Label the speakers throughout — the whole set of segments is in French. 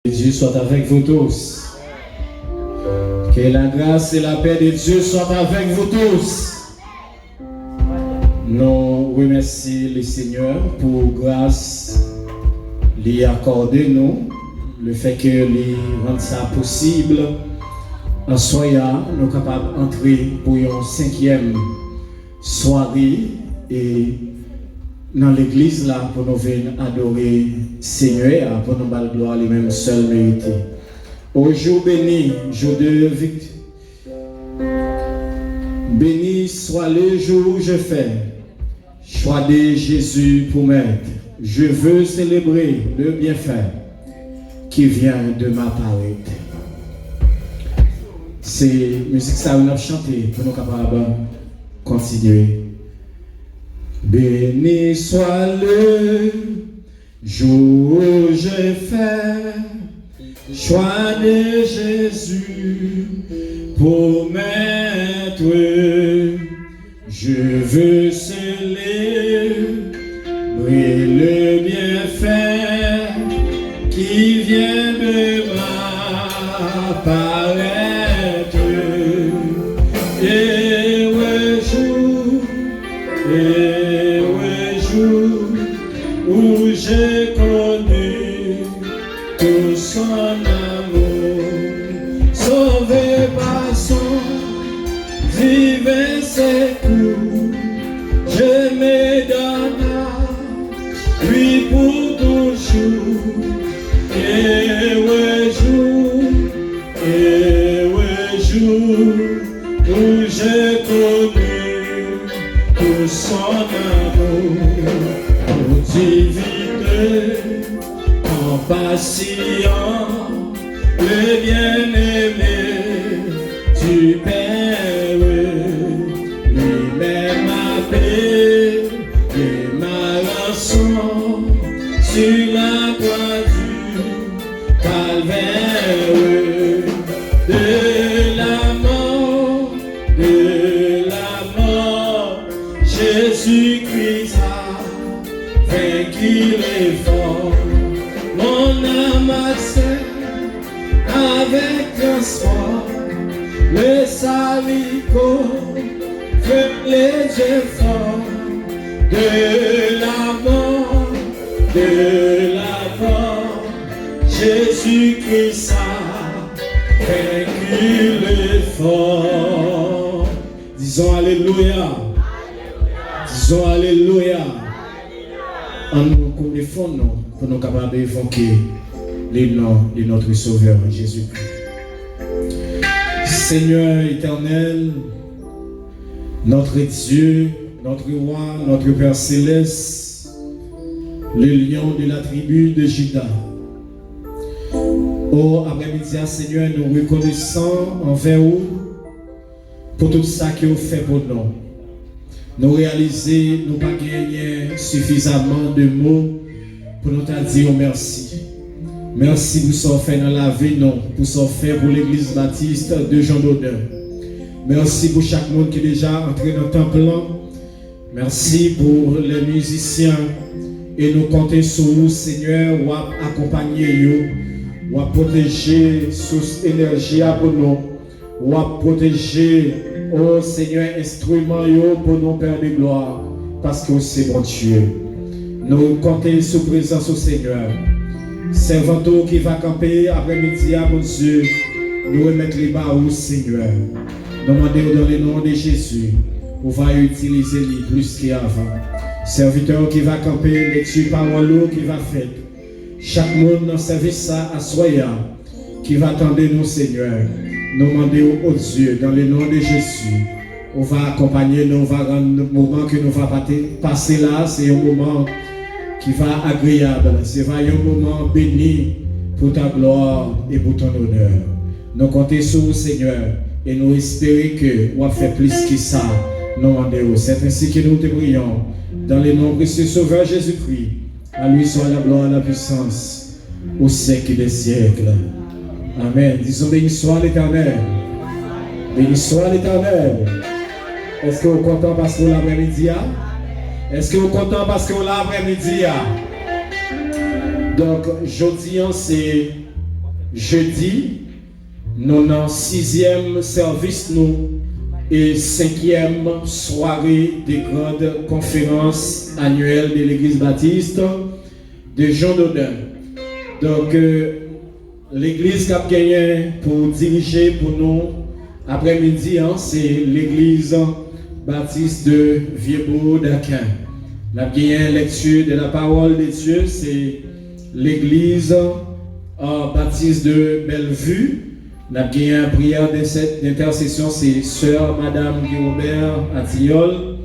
Speaker 1: Dieu soit avec vous tous. Que la grâce et la paix de Dieu soient avec vous tous. Nous remercions le Seigneur pour grâce lui accorder nous, le fait que lui rende ça possible. En soya, nous sommes capables d'entrer pour une 5e soirée et dans l'église là pour nous venir adorer Seigneur, pour nous battre gloire lui-même seul mérité. Au jour béni, jour de victoire. Béni soit le jour où je fais choix de Jésus pour m'être. Je veux célébrer le bienfait qui vient de m'apparaître. C'est musique ça on a chanté pour nous capables continuer. Béni soit le jour où je fais choix de Jésus pour m'être. Je veux célébrer le bienfait qui vient de m'apparaître. Et ouais jour où j'ai connu tout son amour, sauvé par son divin secours, je me donne à lui pour toujours. Et ouais jour où j'ai connu tout son amour, pour diviner en patient le bien-aimé du Père, lui-même ma paix et ma rançon sur la croix du Calvaire. De la mort, Jésus-Christ a vaincu l'effort. Mon âme avec transport, le salico fait les efforts. De la mort, Jésus-Christ a vaincu l'effort. Disons Alléluia. Disons Alléluia. En nous connaissons pour nous capables d'évoquer les noms de notre Sauveur Jésus-Christ. Seigneur éternel, notre Dieu, notre Roi, notre Père Céleste, le lion de la tribu de Juda. Oh, après-midi, Seigneur, nous reconnaissons envers vous pour tout ça que vous faites pour nous. Nous réalisons, nous n'avons pas gagné suffisamment de mots pour nous dire merci. Merci pour ce fait dans la vie, non, pour ce fait pour l'église baptiste de Jean d'Odin. Merci pour chaque monde qui est déjà entré dans le temple. Merci pour les musiciens. Et nous comptons sur vous, Seigneur, pour accompagner nous, pour protéger source énergie pour nous, pour protéger, oh Seigneur, instrument pour nous, Père de gloire, parce que c'est bon Dieu. Nous comptons sur la présence au Seigneur. Servant qui va camper après-midi à mon Dieu, nous remettre les bas au Seigneur. Nous demandons dans le nom de Jésus, on va utiliser les plus qu'avant. Serviteur qui va camper, lecture parole qui va faire. Chaque monde dans service ça à soya, qui va attendre nous Seigneur. Nous demandons au Dieu dans le nom de Jésus. On va accompagner nous, on va rendre le moment que nous va passer là, c'est un moment qui va agréable, c'est un moment béni pour ta gloire et pour ton honneur. Nous comptons sur vous, Seigneur, et nous espérons que vous fait plus que ça. Nous demandons. C'est ainsi que nous te prions. Dans le nom précieux Sauveur Jésus-Christ, à lui soit la gloire et la puissance au siècle des siècles. Amen. Disons béni soit l'Éternel. Béni soit l'Éternel. Est-ce que vous êtes content parce que l'après-midi? Est-ce que vous êtes content parce que l'après-midi? Donc, jeudi, c'est jeudi, nous dans 6e service nous et 5e soirée des grandes conférences annuelles de l'Église baptiste de Jean Dodin. Donc, l'église qui a gagné pour diriger pour nous après-midi, c'est l'église baptiste de Vieux-Beau d'Aquin. La bien lecture de la parole de Dieu, c'est l'église baptiste de Bellevue. La bien prière d'intercession, c'est Sœur Madame Guy-Robert Attiol.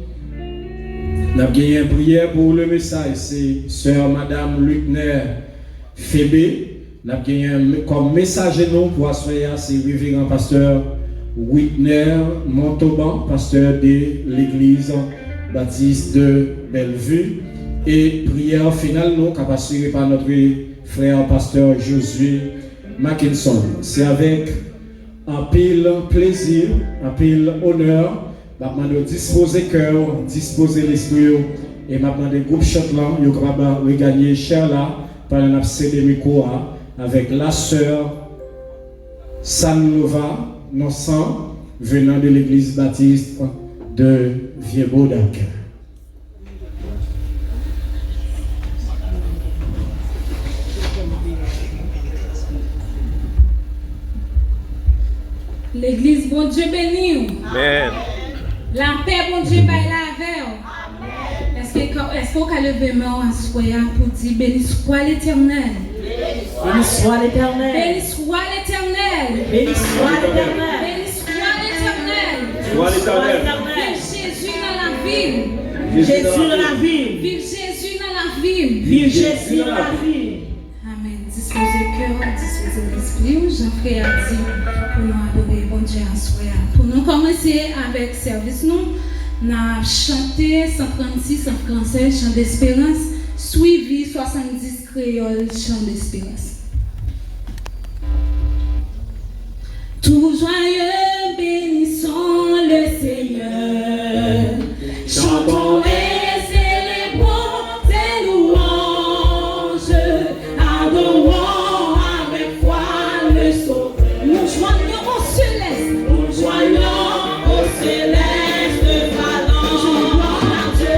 Speaker 1: La bien prière pour le message, c'est Sœur Madame Lutner Fébé. La bien comme messager nous pour assurer, c'est révérend pasteur Whitner Montauban, pasteur de l'église baptiste de Bellevue. Et prière finale, nous, assurée par notre frère pasteur Josué Mackinson. C'est avec un pile plaisir, un pile honneur, de disposer cœur, disposer l'esprit, et maintenant des groupes chantants, ils vont regagner cher là, par un abcès de micro avec la sœur Sanlova Nonsan, venant de l'église baptiste de Vieux-Beau d'Aquin.
Speaker 2: L'église, bon Dieu béni.
Speaker 3: Amen.
Speaker 2: La paix, bon Dieu, baille la veille. Est-ce qu'on peut lever main à soi pour dire béni soit l'Éternel?
Speaker 4: Béni soit l'Éternel.
Speaker 2: Béni soit l'Éternel.
Speaker 4: Béni soit l'Éternel.
Speaker 2: Béni soit l'Éternel.
Speaker 3: Soit l'Éternel.
Speaker 2: Vive Jésus dans la ville.
Speaker 4: Jésus dans la ville.
Speaker 2: Vive Jésus dans la ville.
Speaker 4: Vive Jésus dans la ville.
Speaker 2: Amen. Disposez cœur, disposez l'esprit. Jean-Frère a dit pour nous adorer bon Dieu en soi. Pour nous commencer avec service, nous avons chanté 136, 137 chant d'espérance, suivi 70 créoles chant d'espérance. Tout joyeux, bénissons le Seigneur. Chantons et célébrons tes louanges. Adorons avec foi le Sauveur. Nous joignons au céleste. Nous joignons au céleste. Gloire à Dieu.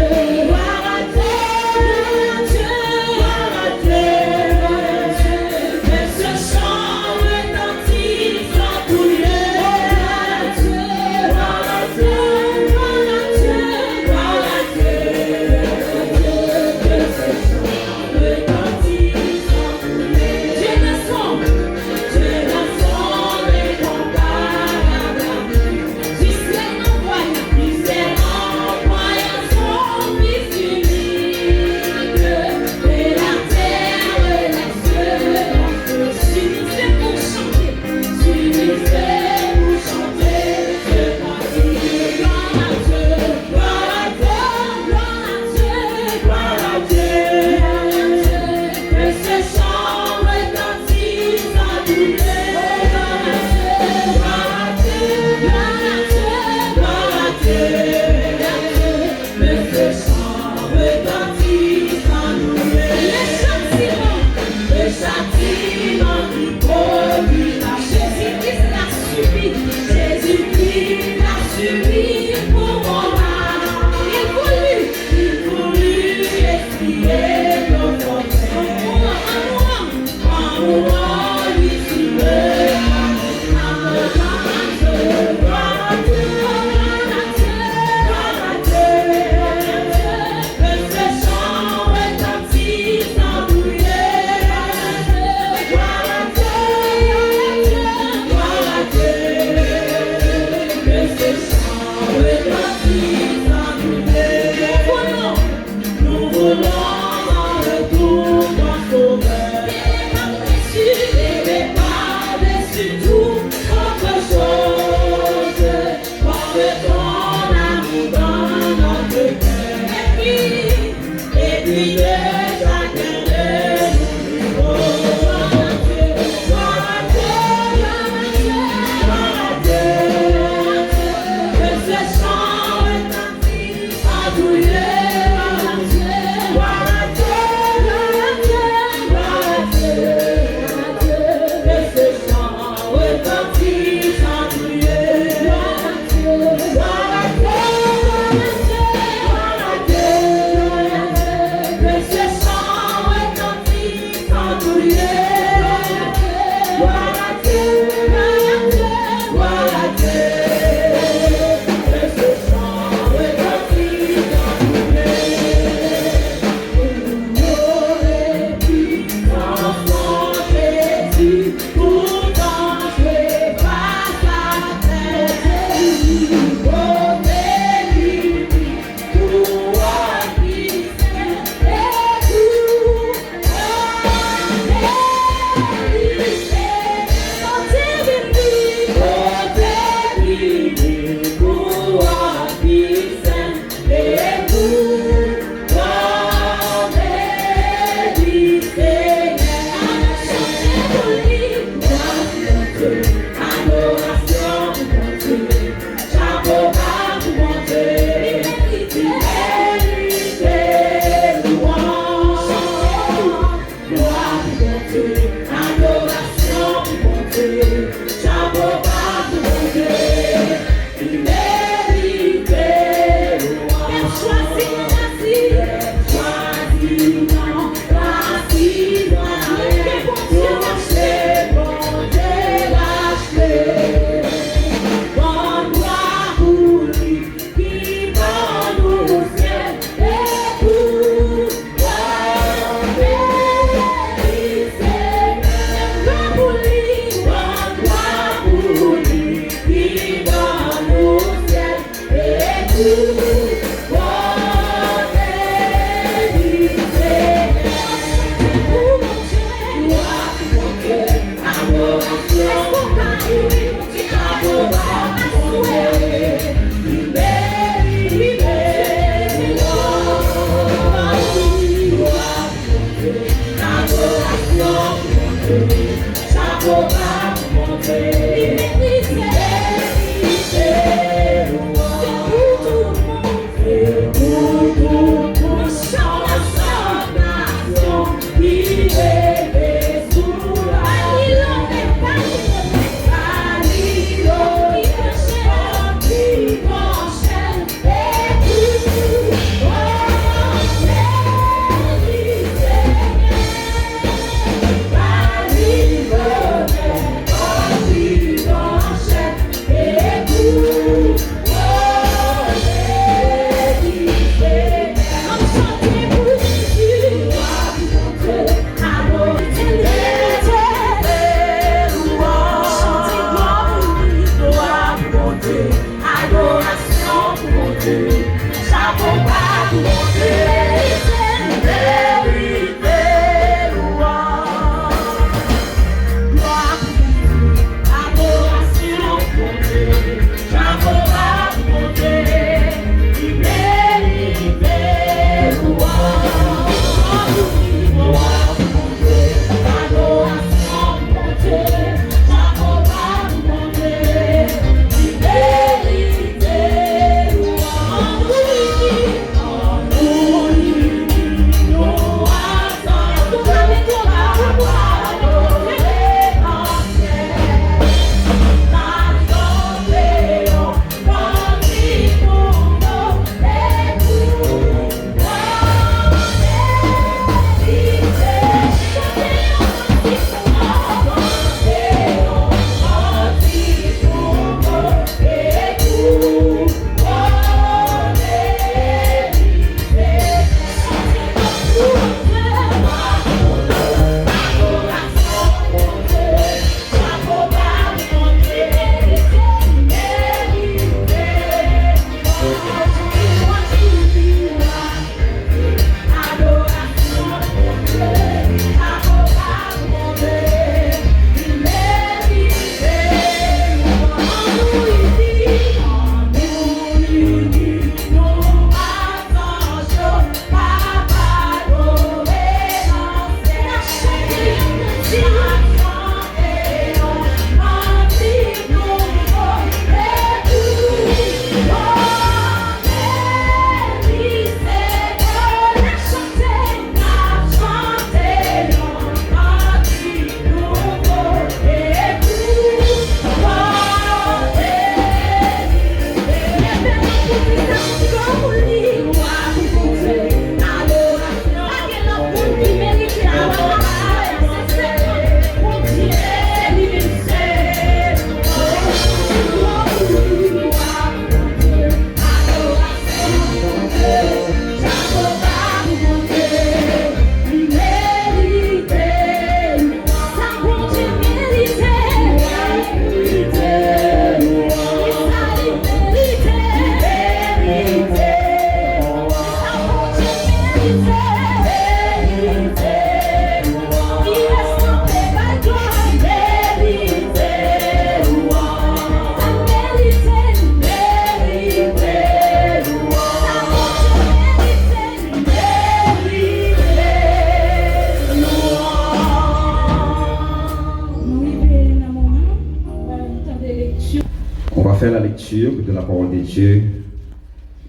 Speaker 3: faire la lecture de la parole de Dieu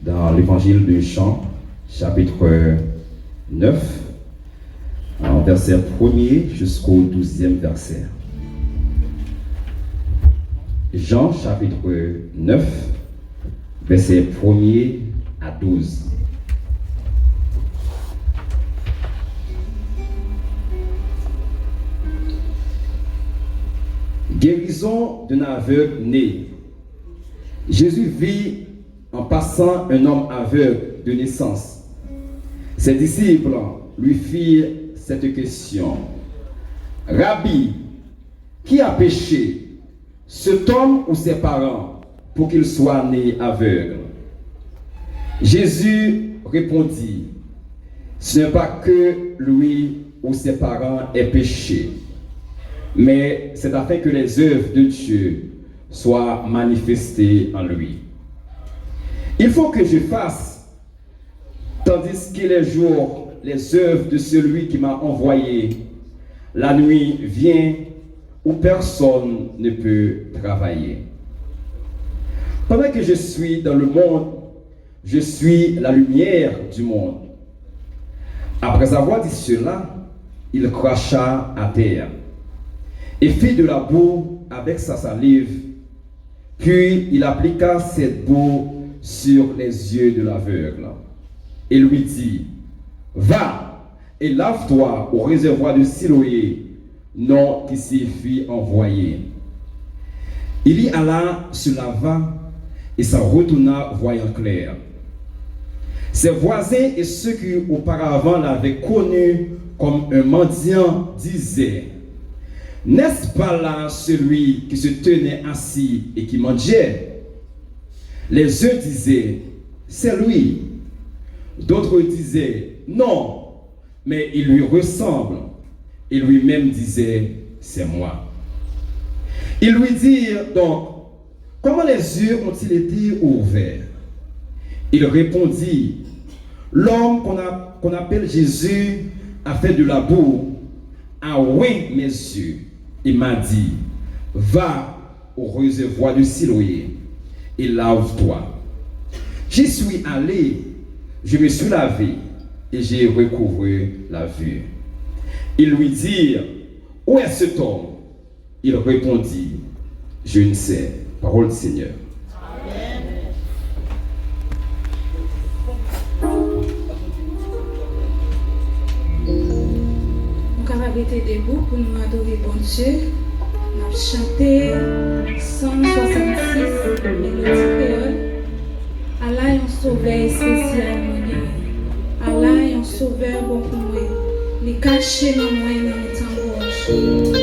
Speaker 3: dans l'évangile de Jean, chapitre 9, verset 1er jusqu'au 12e verset. Jean, chapitre 9, verset 1er à 12. Guérison d'un aveugle né. Jésus vit en passant un homme aveugle de naissance. Ses disciples lui firent cette question. Rabbi, qui a péché, cet homme ou ses parents, pour qu'il soit né aveugle? Jésus répondit, ce n'est pas que lui ou ses parents aient péché, mais c'est afin que les œuvres de Dieu soient manifestées en lui. Il faut que je fasse, tandis que les jours, les œuvres de celui qui m'a envoyé, la nuit vient où personne ne peut travailler. Pendant que je suis dans le monde, je suis la lumière du monde. Après avoir dit cela, il cracha à terre et fit de la boue avec sa salive. Puis il appliqua cette boue sur les yeux de l'aveugle et lui dit: Va et lave-toi au réservoir de Siloé, nom qui signifie envoyé. Il y alla, se lava et s'en retourna voyant clair. Ses voisins et ceux qui auparavant l'avaient connu comme un mendiant disaient: N'est-ce pas là celui qui se tenait assis et qui mendiait? Les uns disaient: C'est lui. D'autres disaient: Non, mais il lui ressemble. Et lui-même disait: C'est moi. Ils lui dirent donc: Comment les yeux ont-ils été ouverts? Il répondit: L'homme qu'on appelle Jésus a fait de la boue, a oint mes yeux et m'a dit: Va au réservoir de Siloé et lave-toi. J'y suis allé, je me suis lavé et j'ai recouvré la vue. Ils lui dirent: Où est cet homme? Il répondit: Je ne sais. Parole du Seigneur.
Speaker 2: Nous été debout pour nous adorer bon Dieu. Nous avons chanté 166 mélodies créoles. Allah est un sauveur spécial. Allah est un sauveur bon pour moi. Il est caché dans moi et dans les temps.
Speaker 5: Shit.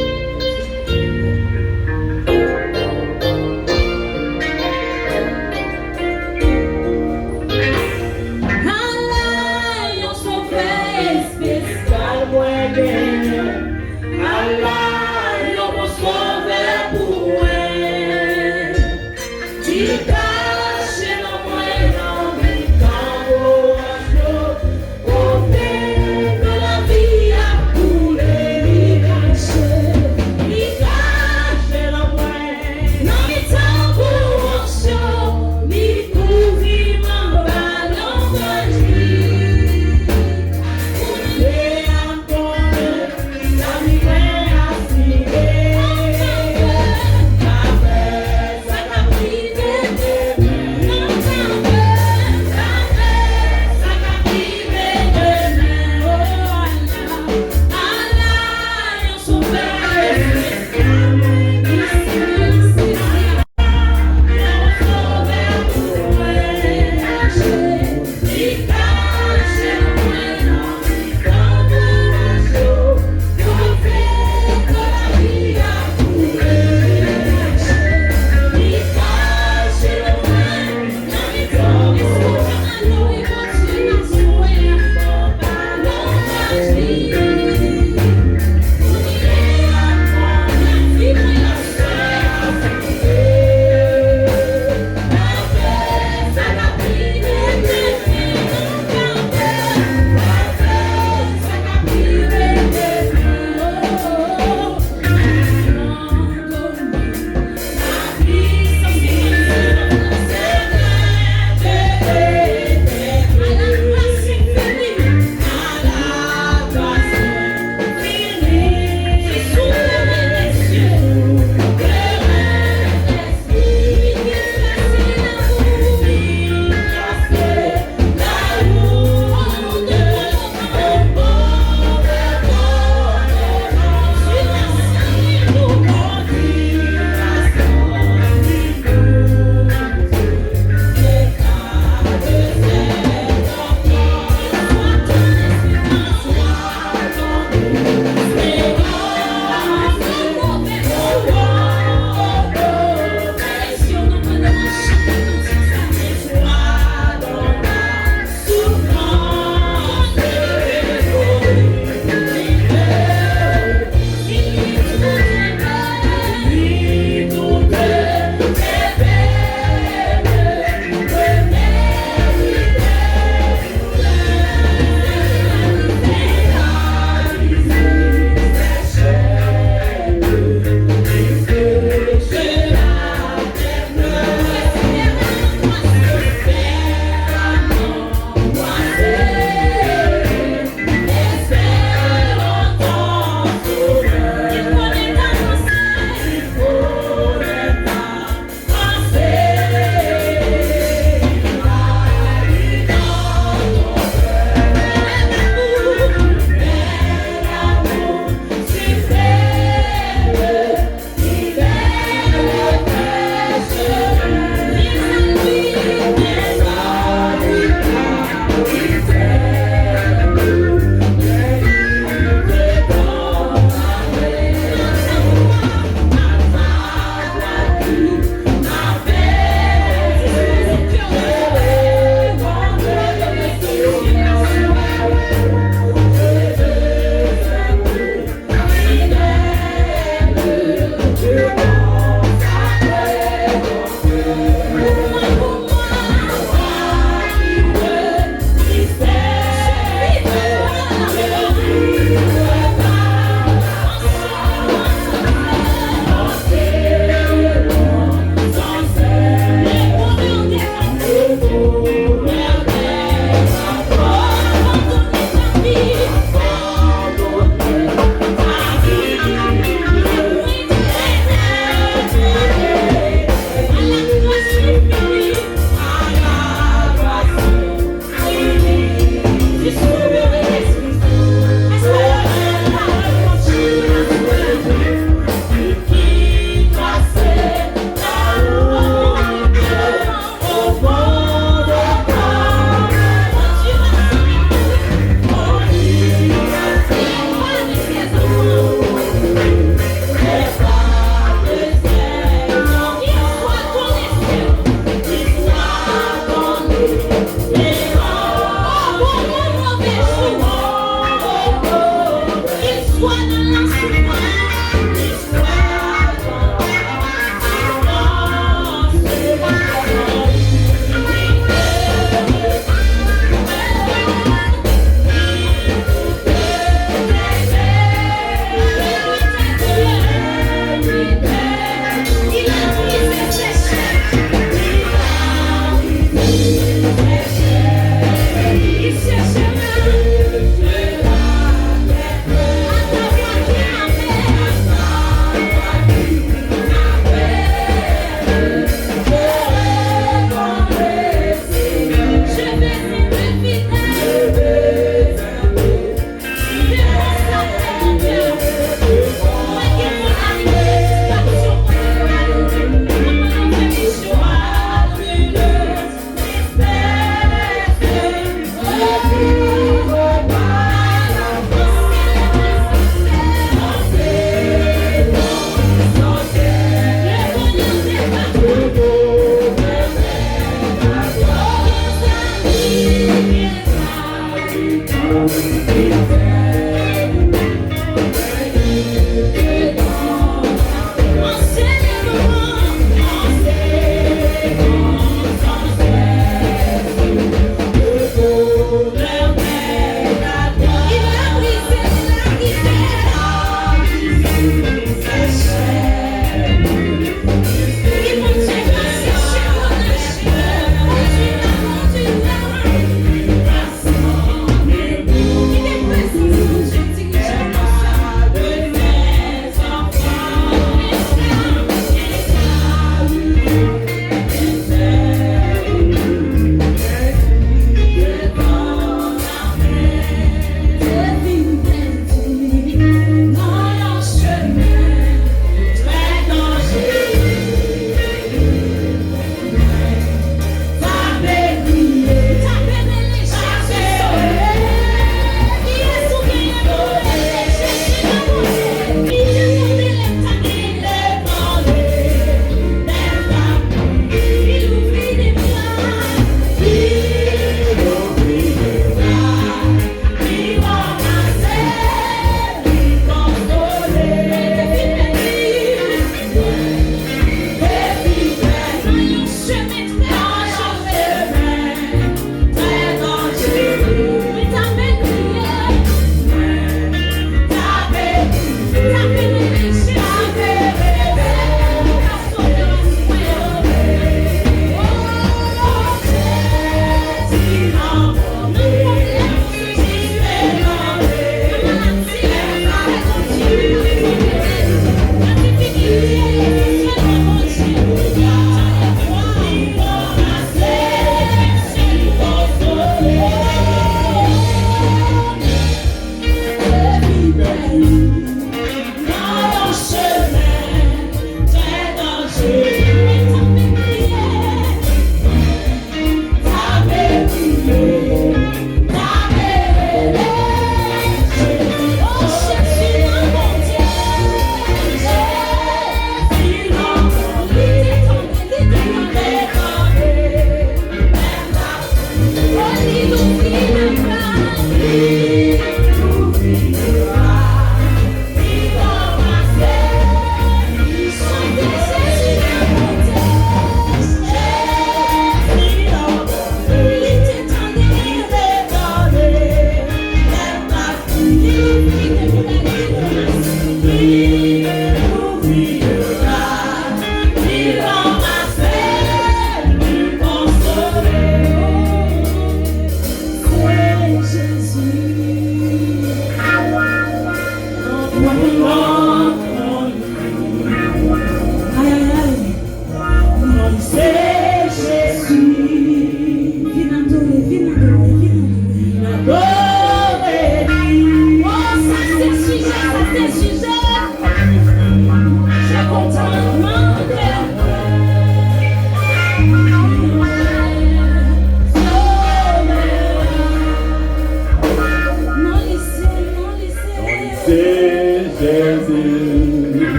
Speaker 2: C'est Jésus.